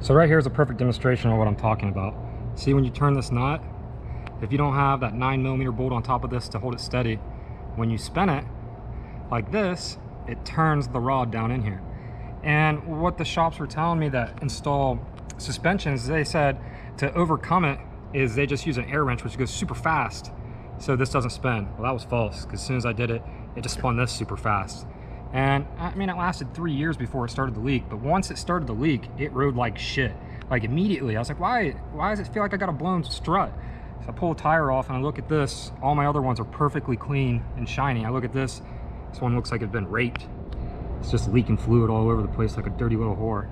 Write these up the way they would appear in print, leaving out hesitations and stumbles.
So right here is a perfect demonstration of what I'm talking about. See, when you turn this nut, if you don't have that 9mm bolt on top of this to hold it steady, when you spin it like this, it turns the rod down in here. And what the shops were telling me that install suspensions, they said to overcome it is they just use an air wrench, which goes super fast, so this doesn't spin. Well, that was false, because as soon as I did it, it just spun this super fast. And I mean, it lasted 3 years before it started to leak, but once it started to leak, it rode like shit. Like immediately, I was like, why does it feel like I got a blown strut? So I pull a tire off and I look at this. All my other ones are perfectly clean and shiny. I look at this one looks like it's been raped. It's just leaking fluid all over the place like a dirty little whore.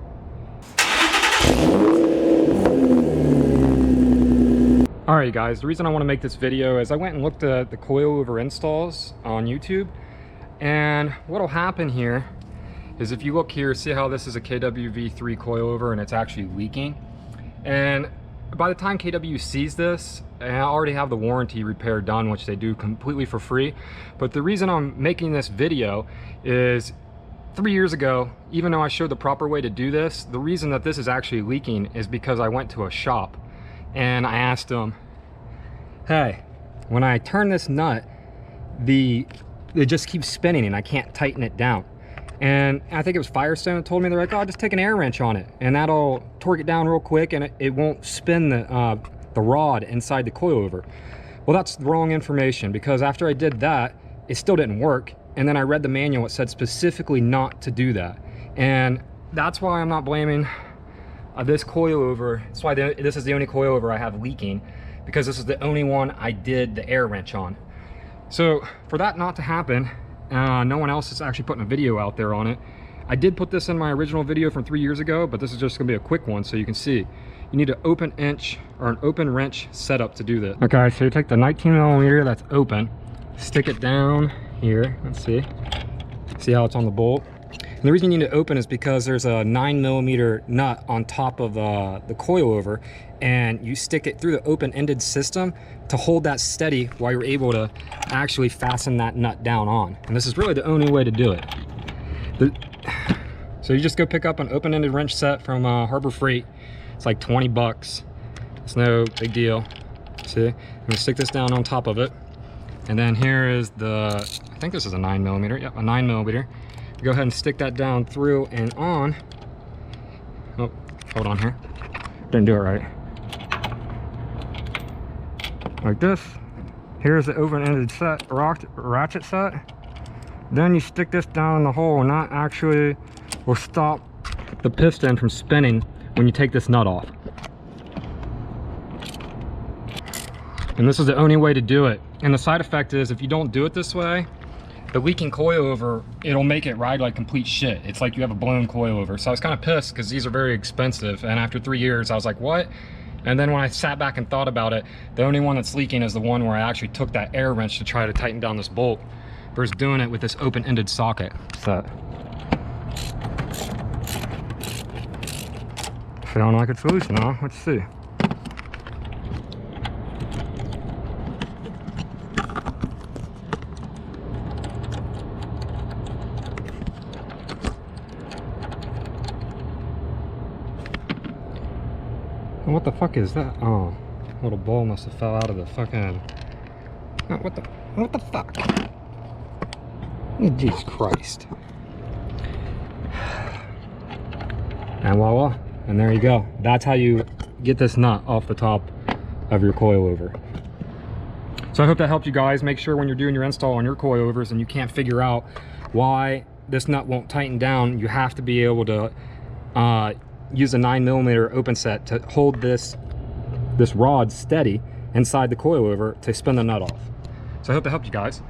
All right, guys, the reason I want to make this video is I went and looked at the coilover installs on YouTube. And what'll happen here is if you look here, see how this is a KWV3 coilover and it's actually leaking. And by the time KW sees this, and I already have the warranty repair done, which they do completely for free. But the reason I'm making this video is 3 years ago, even though I showed the proper way to do this, the reason that this is actually leaking is because I went to a shop and I asked them, hey, when I turn this nut, it just keeps spinning and I can't tighten it down. And I think it was Firestone that told me, they're like, oh, just take an air wrench on it and that'll torque it down real quick and it won't spin the rod inside the coilover. Well, that's the wrong information, because after I did that, it still didn't work. And then I read the manual, it said specifically not to do that. And that's why I'm not blaming this coilover. That's why this is the only coilover I have leaking, because this is the only one I did the air wrench on. So for that not to happen, no one else is actually putting a video out there on it. I did put this in my original video from 3 years ago, but this is just gonna be a quick one so you can see. You need an open inch or an open wrench setup to do this. Okay, so you take the 19mm that's open, stick it down here, let's see. See how it's on the bolt? And the reason you need it open is because there's a 9mm nut on top of the coilover, and you stick it through the open-ended system to hold that steady while you're able to actually fasten that nut down on. And this is really the only way to do it. So you just go pick up an open-ended wrench set from Harbor Freight. It's like 20 bucks. It's no big deal. See, I'm gonna stick this down on top of it. And then here is I think this is a 9mm, yep, a 9mm. Go ahead and stick that down through and on. Oh, hold on here. Didn't do it right. Like this. Here's the open-ended set, ratchet set. Then you stick this down in the hole, and that actually will stop the piston from spinning when you take this nut off. And this is the only way to do it. And the side effect is, if you don't do it this way, the leaking coilover, it'll make it ride like complete shit. It's like you have a blown coilover. So I was kind of pissed because these are very expensive. And after 3 years, I was like, what? And then when I sat back and thought about it, the only one that's leaking is the one where I actually took that air wrench to try to tighten down this bolt versus doing it with this open-ended socket set. Feeling like a solution, huh? Let's see. What the fuck is that? Oh, a little ball must have fell out of the fucking... Oh, what the fuck? Oh, Jesus Christ. And voila, and there you go. That's how you get this nut off the top of your coilover. So I hope that helped you guys. Make sure when you're doing your install on your coilovers and you can't figure out why this nut won't tighten down, you have to be able to use a 9mm open set to hold this rod steady inside the coilover to spin the nut off. So I hope that helped you guys.